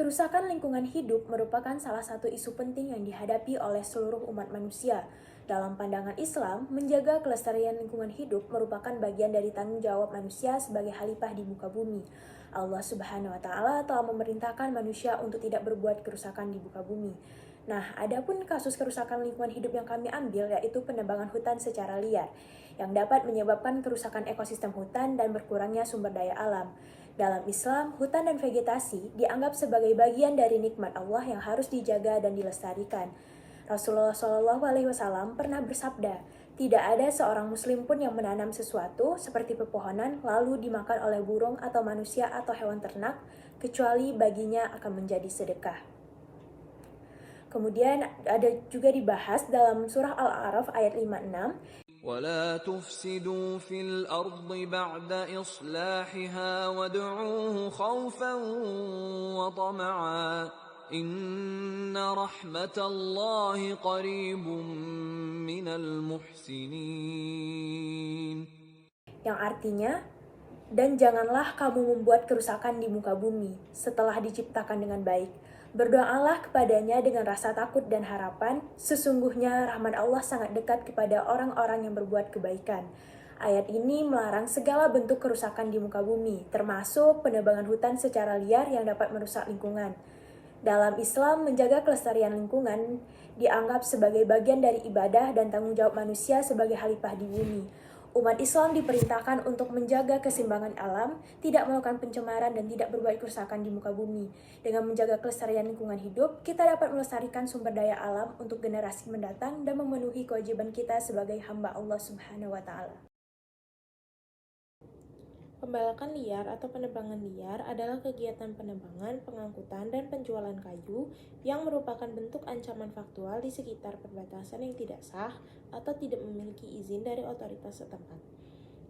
Kerusakan lingkungan hidup merupakan salah satu isu penting yang dihadapi oleh seluruh umat manusia. Dalam pandangan Islam, menjaga kelestarian lingkungan hidup merupakan bagian dari tanggung jawab manusia sebagai khalifah di muka bumi. Allah Subhanahu wa Ta'ala telah memerintahkan manusia untuk tidak berbuat kerusakan di muka bumi. Nah, adapun kasus kerusakan lingkungan hidup yang kami ambil yaitu penebangan hutan secara liar, yang dapat menyebabkan kerusakan ekosistem hutan dan berkurangnya sumber daya alam. Dalam Islam, hutan dan vegetasi dianggap sebagai bagian dari nikmat Allah yang harus dijaga dan dilestarikan. Rasulullah SAW pernah bersabda, tidak ada seorang muslim pun yang menanam sesuatu seperti pepohonan lalu dimakan oleh burung atau manusia atau hewan ternak, kecuali baginya akan menjadi sedekah. Kemudian ada juga dibahas dalam surah Al-A'raf ayat 56, ولا تفسدوا في الأرض بعد إصلاحها وادعوه خوفا وطمعا إن رحمة الله قريب من المحسنين. yang artinya, dan janganlah kamu membuat kerusakan di muka bumi setelah diciptakan dengan baik. Berdoalah kepadanya dengan rasa takut dan harapan, sesungguhnya rahmat Allah sangat dekat kepada orang-orang yang berbuat kebaikan. Ayat ini melarang segala bentuk kerusakan di muka bumi, termasuk penebangan hutan secara liar yang dapat merusak lingkungan. Dalam Islam, menjaga kelestarian lingkungan dianggap sebagai bagian dari ibadah dan tanggung jawab manusia sebagai khalifah di bumi. Umat Islam diperintahkan untuk menjaga keseimbangan alam, tidak melakukan pencemaran dan tidak berbuat kerusakan di muka bumi. Dengan menjaga kelestarian lingkungan hidup, kita dapat melestarikan sumber daya alam untuk generasi mendatang dan memenuhi kewajiban kita sebagai hamba Allah Subhanahu wa Ta'ala. Pembalakan liar atau penebangan liar adalah kegiatan penebangan, pengangkutan, dan penjualan kayu yang merupakan bentuk ancaman faktual di sekitar perbatasan yang tidak sah atau tidak memiliki izin dari otoritas setempat.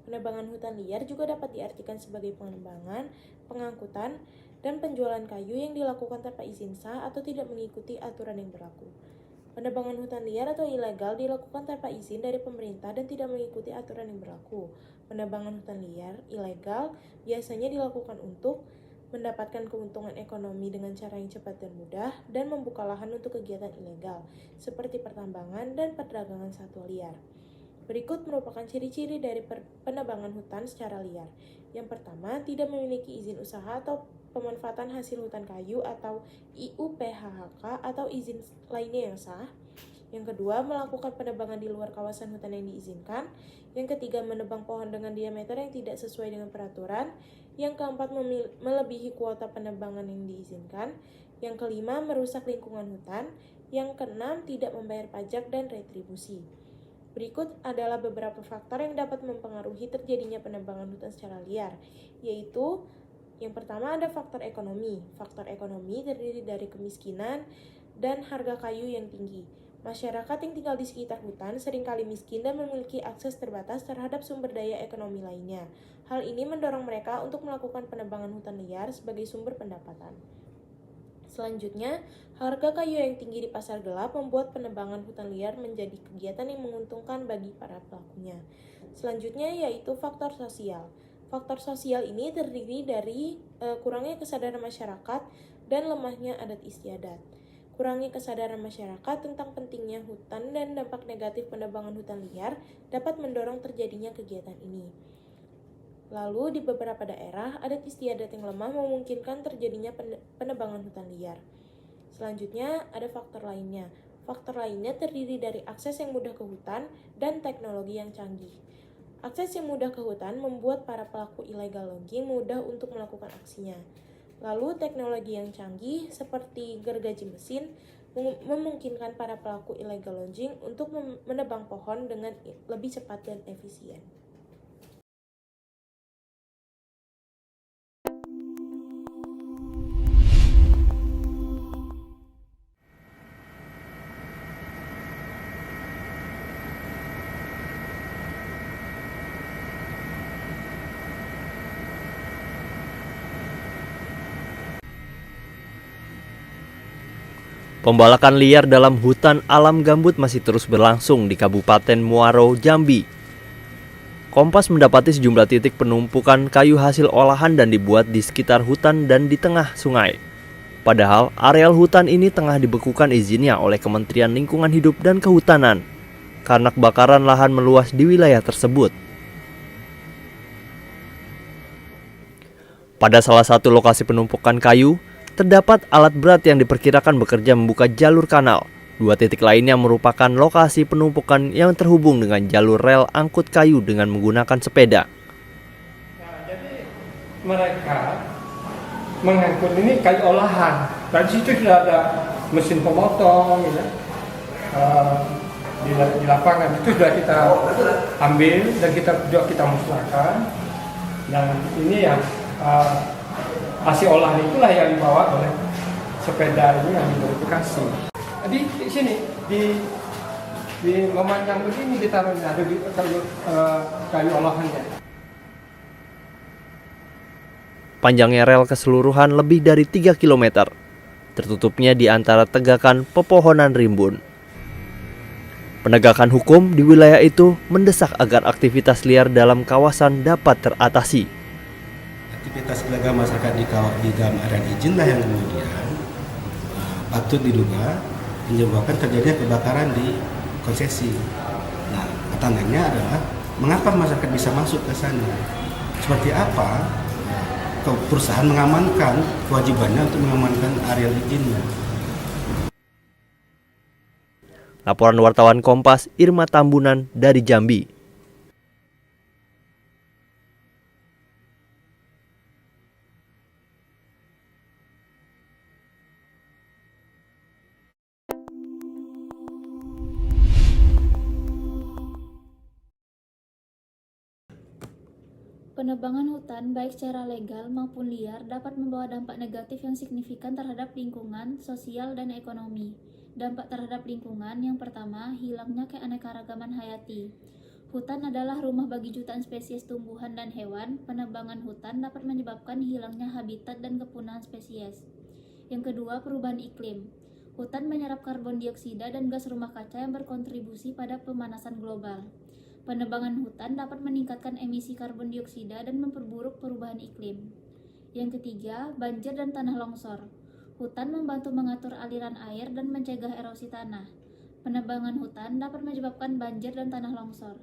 Penebangan hutan liar juga dapat diartikan sebagai penebangan, pengangkutan, dan penjualan kayu yang dilakukan tanpa izin sah atau tidak mengikuti aturan yang berlaku. Penebangan hutan liar atau ilegal dilakukan tanpa izin dari pemerintah dan tidak mengikuti aturan yang berlaku. Penebangan hutan liar ilegal biasanya dilakukan untuk mendapatkan keuntungan ekonomi dengan cara yang cepat dan mudah dan membuka lahan untuk kegiatan ilegal seperti pertambangan dan perdagangan satwa liar. Berikut merupakan ciri-ciri dari penebangan hutan secara liar. Yang pertama, tidak memiliki izin usaha atau pemanfaatan hasil hutan kayu atau IUPHK atau izin lainnya yang sah. Yang kedua, melakukan penebangan di luar kawasan hutan yang diizinkan. Yang ketiga, menebang pohon dengan diameter yang tidak sesuai dengan peraturan. Yang keempat, melebihi kuota penebangan yang diizinkan. Yang kelima, merusak lingkungan hutan. Yang keenam, tidak membayar pajak dan retribusi. Berikut adalah beberapa faktor yang dapat mempengaruhi terjadinya penebangan hutan secara liar, yaitu yang pertama ada faktor ekonomi. Faktor ekonomi terdiri dari kemiskinan dan harga kayu yang tinggi. Masyarakat yang tinggal di sekitar hutan seringkali miskin dan memiliki akses terbatas terhadap sumber daya ekonomi lainnya. Hal ini mendorong mereka untuk melakukan penebangan hutan liar sebagai sumber pendapatan. Selanjutnya, harga kayu yang tinggi di pasar gelap membuat penebangan hutan liar menjadi kegiatan yang menguntungkan bagi para pelakunya. Selanjutnya yaitu faktor sosial. Faktor sosial ini terdiri dari kurangnya kesadaran masyarakat dan lemahnya adat istiadat. Kurangnya kesadaran masyarakat tentang pentingnya hutan dan dampak negatif penebangan hutan liar dapat mendorong terjadinya kegiatan ini. Lalu, di beberapa daerah, adat istiadat yang lemah memungkinkan terjadinya penebangan hutan liar. Selanjutnya, ada faktor lainnya. Faktor lainnya terdiri dari akses yang mudah ke hutan dan teknologi yang canggih. Akses yang mudah ke hutan membuat para pelaku illegal logging mudah untuk melakukan aksinya. Lalu, teknologi yang canggih seperti gergaji mesin memungkinkan para pelaku illegal logging untuk menebang pohon dengan lebih cepat dan efisien. Pembalakan liar dalam hutan alam gambut masih terus berlangsung di Kabupaten Muaro, Jambi. Kompas mendapati sejumlah titik penumpukan kayu hasil olahan dan dibuat di sekitar hutan dan di tengah sungai. Padahal areal hutan ini tengah dibekukan izinnya oleh Kementerian Lingkungan Hidup dan Kehutanan karena kebakaran lahan meluas di wilayah tersebut. Pada salah satu lokasi penumpukan kayu, terdapat alat berat yang diperkirakan bekerja membuka jalur kanal. Dua titik lainnya merupakan lokasi penumpukan yang terhubung dengan jalur rel angkut kayu dengan menggunakan sepeda. Nah, jadi mereka mengangkut ini kayu olahan. Dan di situ sudah ada mesin pemotong, ya. Di lapangan itu sudah kita ambil dan kita musnahkan. Dan ini ya hasil olahan itulah yang dibawa oleh sepeda ini yang dimodifikasi. Di sini di memanjang begini ditaruhnya ada kayu olahannya. Panjangnya rel keseluruhan lebih dari 3 km. Tertutupnya di antara tegakan pepohonan rimbun. Penegakan hukum di wilayah itu mendesak agar aktivitas liar dalam kawasan dapat teratasi. Aktivitas ilegal masyarakat di dalam area izin lah yang kemudian patut diduga menyebabkan terjadinya kebakaran di konsesi. Nah, tantangannya adalah mengapa masyarakat bisa masuk ke sana? Seperti apa perusahaan mengamankan kewajibannya untuk mengamankan area izinnya? Laporan wartawan Kompas Irma Tambunan dari Jambi. Penebangan hutan baik secara legal maupun liar dapat membawa dampak negatif yang signifikan terhadap lingkungan, sosial, dan ekonomi. Dampak terhadap lingkungan yang pertama, hilangnya keanekaragaman hayati. Hutan adalah rumah bagi jutaan spesies tumbuhan dan hewan. Penebangan hutan dapat menyebabkan hilangnya habitat dan kepunahan spesies. Yang kedua, perubahan iklim. Hutan menyerap karbon dioksida dan gas rumah kaca yang berkontribusi pada pemanasan global. Penebangan hutan dapat meningkatkan emisi karbon dioksida dan memperburuk perubahan iklim. Yang ketiga, banjir dan tanah longsor. Hutan membantu mengatur aliran air dan mencegah erosi tanah. Penebangan hutan dapat menyebabkan banjir dan tanah longsor.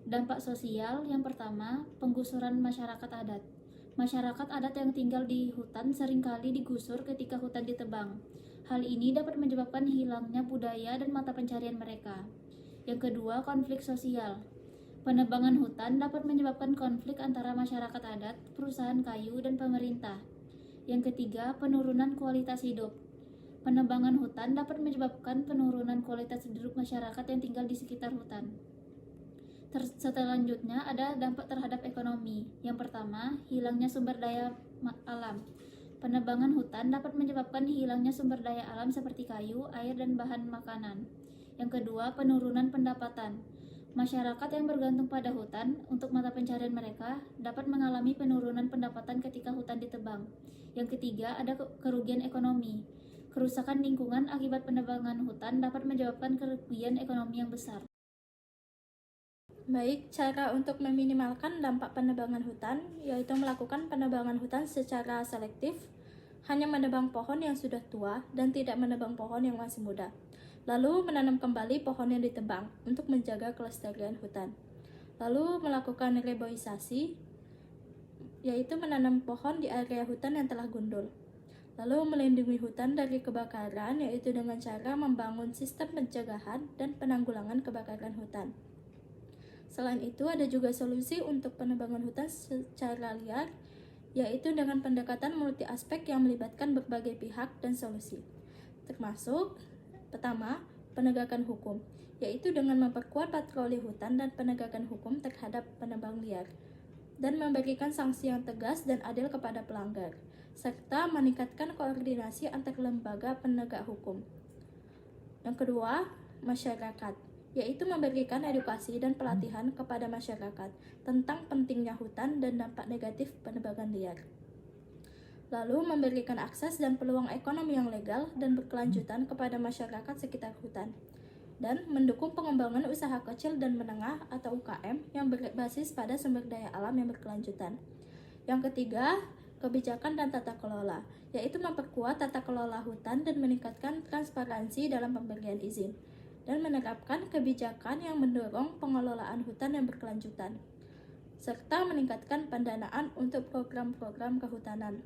Dampak sosial yang pertama, penggusuran masyarakat adat. Masyarakat adat yang tinggal di hutan seringkali digusur ketika hutan ditebang. Hal ini dapat menyebabkan hilangnya budaya dan mata pencarian mereka. Yang kedua, konflik sosial. Penebangan hutan dapat menyebabkan konflik antara masyarakat adat, perusahaan kayu, dan pemerintah. Yang ketiga, penurunan kualitas hidup. Penebangan hutan dapat menyebabkan penurunan kualitas hidup masyarakat yang tinggal di sekitar hutan. Selanjutnya ada dampak terhadap ekonomi. Yang pertama, hilangnya sumber daya alam. Penebangan hutan dapat menyebabkan hilangnya sumber daya alam seperti kayu, air, dan bahan makanan. Yang kedua, penurunan pendapatan. Masyarakat yang bergantung pada hutan untuk mata pencarian mereka dapat mengalami penurunan pendapatan ketika hutan ditebang. Yang ketiga, ada kerugian ekonomi. Kerusakan lingkungan akibat penebangan hutan dapat menyebabkan kerugian ekonomi yang besar. Baik, cara untuk meminimalkan dampak penebangan hutan yaitu melakukan penebangan hutan secara selektif, hanya menebang pohon yang sudah tua dan tidak menebang pohon yang masih muda. Lalu menanam kembali pohon yang ditebang untuk menjaga kelestarian hutan. Lalu melakukan reboisasi, yaitu menanam pohon di area hutan yang telah gundul. Lalu melindungi hutan dari kebakaran, yaitu dengan cara membangun sistem pencegahan dan penanggulangan kebakaran hutan. Selain itu, ada juga solusi untuk penebangan hutan secara liar, yaitu dengan pendekatan multi aspek yang melibatkan berbagai pihak dan solusi. Termasuk, pertama, penegakan hukum, yaitu dengan memperkuat patroli hutan dan penegakan hukum terhadap penebang liar, dan memberikan sanksi yang tegas dan adil kepada pelanggar, serta meningkatkan koordinasi antar lembaga penegak hukum. Yang kedua, masyarakat, yaitu memberikan edukasi dan pelatihan kepada masyarakat tentang pentingnya hutan dan dampak negatif penebangan liar. Lalu memberikan akses dan peluang ekonomi yang legal dan berkelanjutan kepada masyarakat sekitar hutan, dan mendukung pengembangan usaha kecil dan menengah atau UKM yang berbasis pada sumber daya alam yang berkelanjutan. Yang ketiga, kebijakan dan tata kelola, yaitu memperkuat tata kelola hutan dan meningkatkan transparansi dalam pemberian izin, dan menerapkan kebijakan yang mendorong pengelolaan hutan yang berkelanjutan, serta meningkatkan pendanaan untuk program-program kehutanan.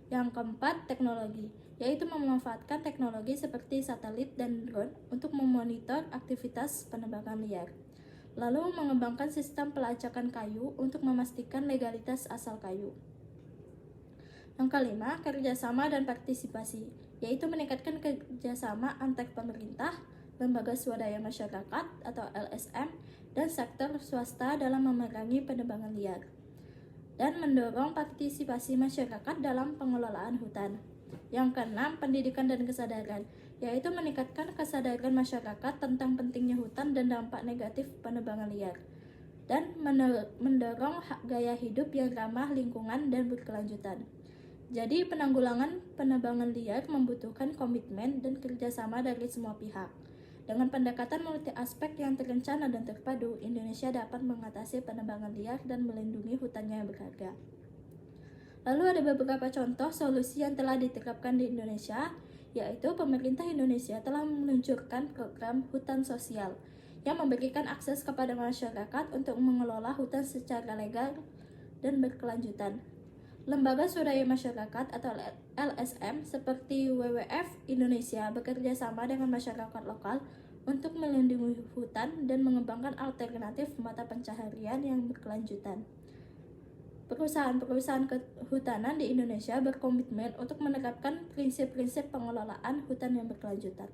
Yang keempat, teknologi, yaitu memanfaatkan teknologi seperti satelit dan drone untuk memonitor aktivitas penebangan liar. Lalu mengembangkan sistem pelacakan kayu untuk memastikan legalitas asal kayu. Yang kelima, kerjasama dan partisipasi, yaitu meningkatkan kerjasama antar pemerintah, lembaga swadaya masyarakat atau LSM, dan sektor swasta dalam memerangi penebangan liar, dan mendorong partisipasi masyarakat dalam pengelolaan hutan. Yang keenam, pendidikan dan kesadaran, yaitu meningkatkan kesadaran masyarakat tentang pentingnya hutan dan dampak negatif penebangan liar, dan mendorong gaya hidup yang ramah lingkungan dan berkelanjutan. Jadi, penanggulangan penebangan liar membutuhkan komitmen dan kerjasama dari semua pihak. Dengan pendekatan multi aspek yang terencana dan terpadu, Indonesia dapat mengatasi penebangan liar dan melindungi hutannya yang berharga. Lalu ada beberapa contoh solusi yang telah diterapkan di Indonesia, yaitu pemerintah Indonesia telah meluncurkan program hutan sosial yang memberikan akses kepada masyarakat untuk mengelola hutan secara legal dan berkelanjutan. Lembaga swadaya masyarakat atau LSM seperti WWF Indonesia bekerja sama dengan masyarakat lokal untuk melindungi hutan dan mengembangkan alternatif mata pencaharian yang berkelanjutan. Perusahaan-perusahaan kehutanan di Indonesia berkomitmen untuk menerapkan prinsip-prinsip pengelolaan hutan yang berkelanjutan.